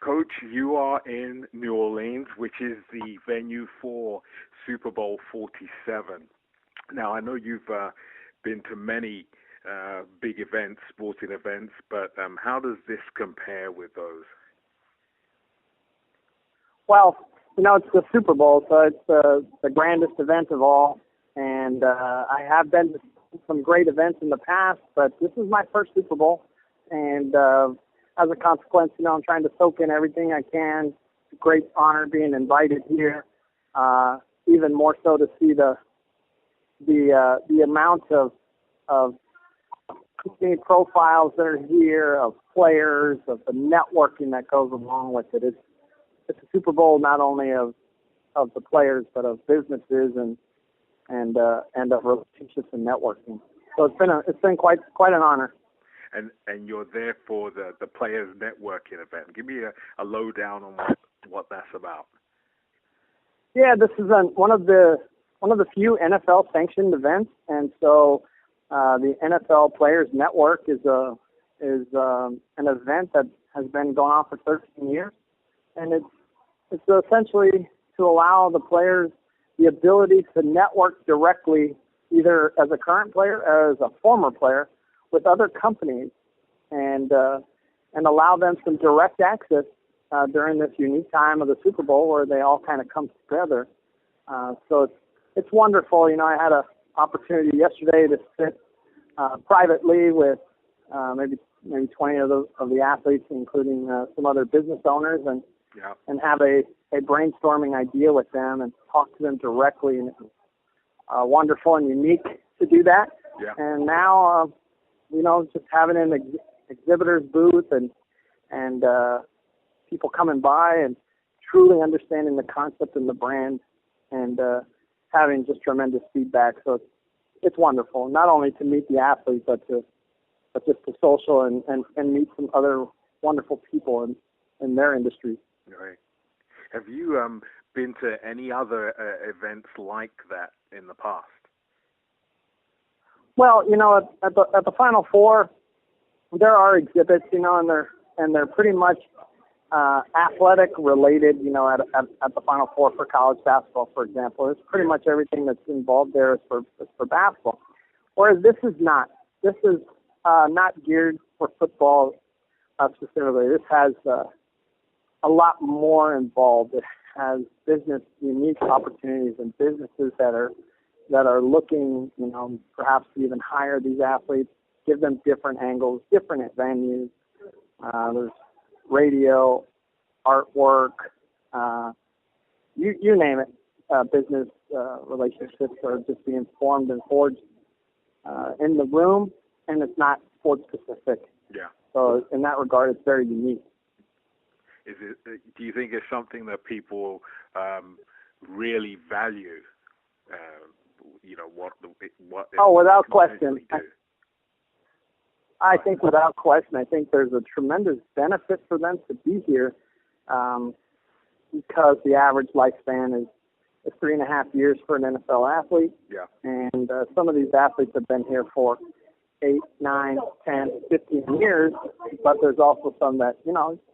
Coach, you are in New Orleans, which is the venue for Super Bowl 47. Now, I know you've been to many big events, sporting events, but how does this compare with those? Well, it's the Super Bowl, so it's the grandest event of all. And I have been to some great events in the past, but this is my first Super Bowl. And as a consequence, I'm trying to soak in everything I can. It's a great honor being invited here. Even more so to see the amount of company profiles that are here, of players, of the networking that goes along with it. It's a Super Bowl not only of the players, but of businesses and of relationships and networking. So it's been quite an honor. And you're there for the players networking event. Give me a lowdown on what that's about. Yeah, this is one of the few NFL sanctioned events, and so the NFL Players Network is an event that has been going on for 13 years, and it's essentially to allow the players the ability to network directly, either as a current player or as a former player, with other companies, and allow them some direct access during this unique time of the Super Bowl where they all kind of come together. So it's wonderful. I had an opportunity yesterday to sit privately with maybe 20 of the athletes, including some other business owners, and have a brainstorming idea with them and talk to them directly. And it was wonderful and unique to do that. Yeah. And now, just having an exhibitor's booth and people coming by and truly understanding the concept and the brand, and having just tremendous feedback. So it's wonderful, not only to meet the athletes, but just to social and meet some other wonderful people in their industry. Right. Have you been to any other events like that in the past? Well, at the Final Four, there are exhibits, and they're pretty much athletic related. At the Final Four for college basketball, for example, it's pretty much everything that's involved there is for basketball. Whereas this is not. This is not geared for football specifically. This has a lot more involved. It has business unique opportunities and businesses that are looking, perhaps to even hire these athletes, give them different angles, different venues. There's radio, artwork, you name it. Business relationships are just being formed and forged in the room, and it's not sports specific. Yeah. So in that regard, it's very unique. Do you think it's something that people really value? What? Oh, without question. I think without question, I think there's a tremendous benefit for them to be here, because the average lifespan is 3.5 years for an NFL athlete. Yeah. And some of these athletes have been here for 8, 9, 10, 15 years, but there's also some that,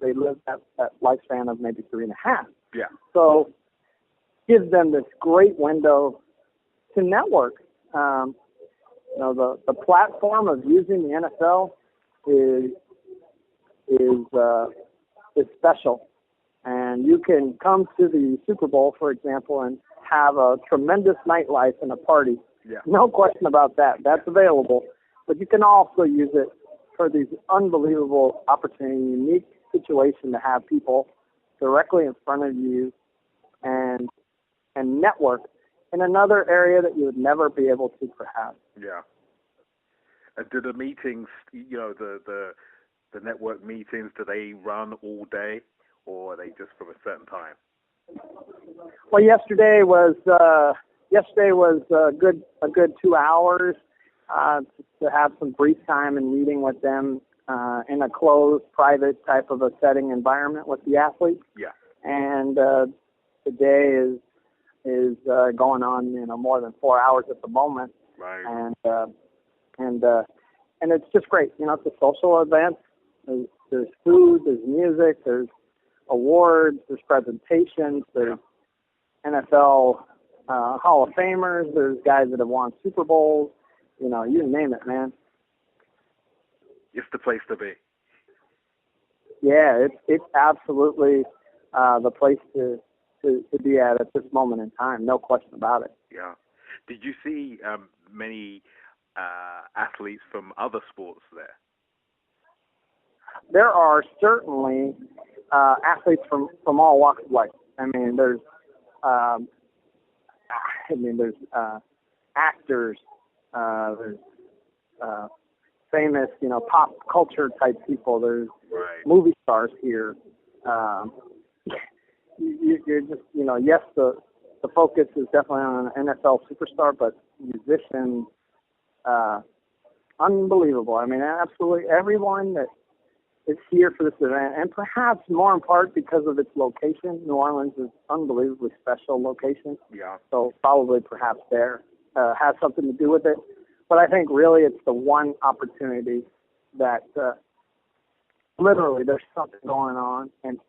they live that lifespan of maybe 3.5. Yeah. So gives them this great window to network. The platform of using the NFL is special, and you can come to the Super Bowl, for example, and have a tremendous nightlife and a party. Yeah. No question about that. That's available, but you can also use it for these unbelievable opportunities, unique situation to have people directly in front of you and network in another area that you would never be able to, perhaps. Yeah. Do the meetings, the network meetings, do they run all day, or are they just from a certain time? Well, yesterday was a good 2 hours to have some brief time and meeting with them in a closed, private type of a setting environment with the athletes. Yeah. And today is going on, more than 4 hours at the moment. Right. And it's just great. It's a social event. There's food, there's music, there's awards, there's presentations, there's NFL Hall of Famers, there's guys that have won Super Bowls, you name it, man. It's the place to be. Yeah, it's absolutely the place to be at this moment in time, no question about it. Yeah. Did you see many athletes from other sports there? There are certainly athletes from all walks of life. I mean, there's actors, there's famous, pop culture type people. There's movie stars here. You're just, yes, the focus is definitely on an NFL superstar, but musicians, unbelievable. I mean, absolutely everyone that is here for this event, and perhaps more in part because of its location. New Orleans is unbelievably special location. Yeah. So probably perhaps there has something to do with it. But I think really it's the one opportunity that literally there's something going on, and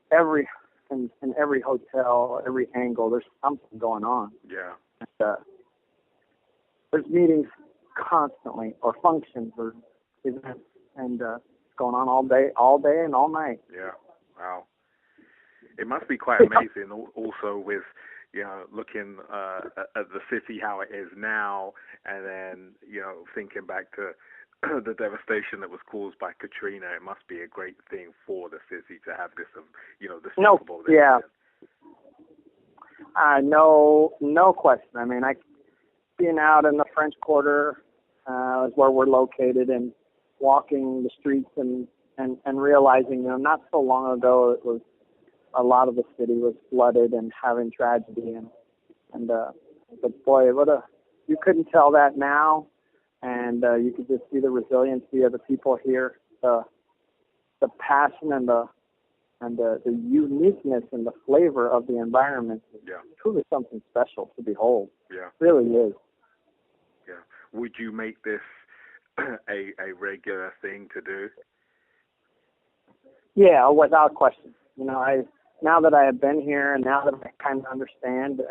in every hotel, every angle, there's something going on. Yeah. And, there's meetings constantly, or functions, or events, and it's going on all day and all night. Yeah. Wow. It must be quite amazing also with, looking at the city, how it is now, and then, thinking back to the devastation that was caused by Katrina. It must be a great thing for the city to have this, the Super Bowl. Yeah. No question. I mean, being out in the French Quarter is where we're located, and walking the streets and realizing, not so long ago it was a lot of the city was flooded and having tragedy, but boy, you couldn't tell that now, and you could just see the resiliency of the people here, the passion and the uniqueness and the flavor of the environment. Yeah. Truly something special to behold. Yeah. It really is. Yeah. Would you make this a regular thing to do? Yeah, without question. Now that I have been here, and now that I kind of understand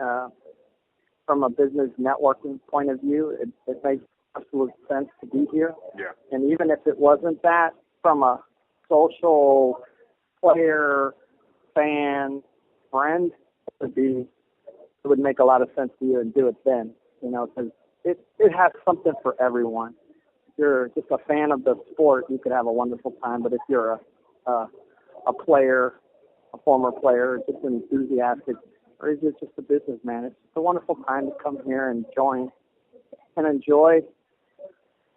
from a business networking point of view, it makes absolute sense to be here. Yeah. And even if it wasn't that, from a social player, fan, friend, it would make a lot of sense to you and do it then. Because it has something for everyone. If you're just a fan of the sport, you could have a wonderful time. But if you're a player, a former player, just enthusiastic, or is it just a businessman? It's a wonderful time to come here and enjoy,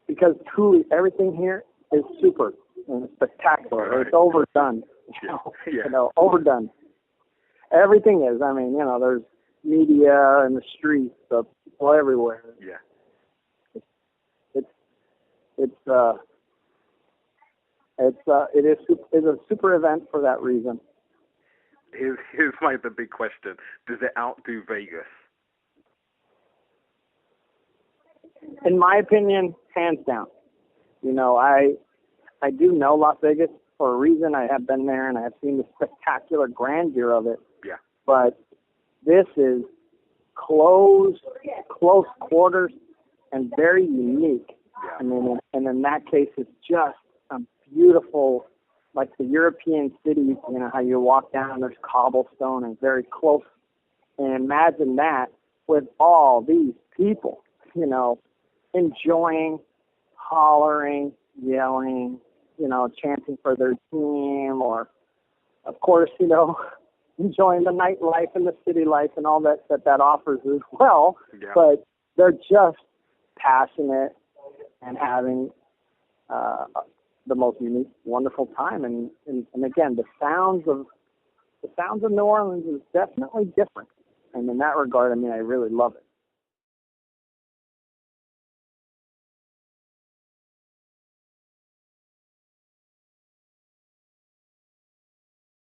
because truly everything here is super and spectacular. Right. It's overdone. Overdone. Everything is. I mean, there's media in the streets, people everywhere. Yeah. It is a super event for that reason. Here's the big question. Does it outdo Vegas? In my opinion, hands down. I do know Las Vegas for a reason. I have been there, and I have seen the spectacular grandeur of it. Yeah. But this is close quarters and very unique. Yeah. I mean, and in that case, it's just a beautiful, like the European cities, how you walk down, there's cobblestone and very close. And imagine that with all these people, enjoying, hollering, yelling, chanting for their team, or, of course, enjoying the nightlife and the city life and all that offers as well. Yeah. But they're just passionate and having the most unique, wonderful time. And again, the sounds of New Orleans is definitely different. And in that regard, I really love it.